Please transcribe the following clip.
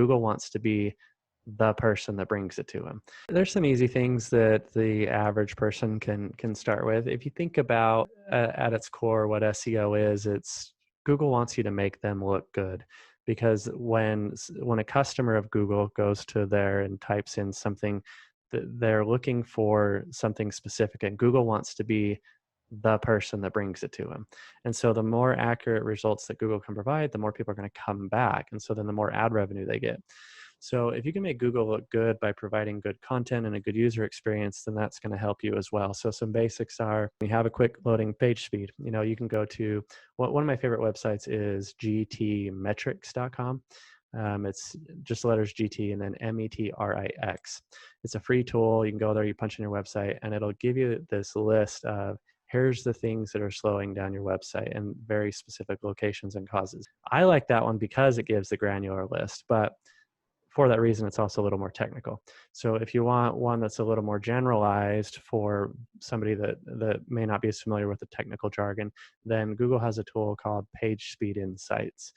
Google wants to be the person that brings it to them. There's some easy things that the average person can start with. If you think about at its core what SEO is, it's Google wants you to make them look good. Because when a customer of Google goes to there and types in something, they're looking for something specific, and Google wants to be the person that brings it to them. And so the more accurate results that Google can provide, the more people are going to come back. And so then the more ad revenue they get. So if you can make Google look good by providing good content and a good user experience, then that's going to help you as well. So some basics are, you have a quick loading page speed. You can go to, one of my favorite websites is gtmetrics.com. It's just the letters GT and then METRIX. It's a free tool. You can go there, you punch in your website, and it'll give you this list of here's the things that are slowing down your website and very specific locations and causes. I like that one because it gives the granular list, but for that reason, it's also a little more technical. So if you want one that's a little more generalized for somebody that may not be as familiar with the technical jargon, then Google has a tool called Page Speed Insights.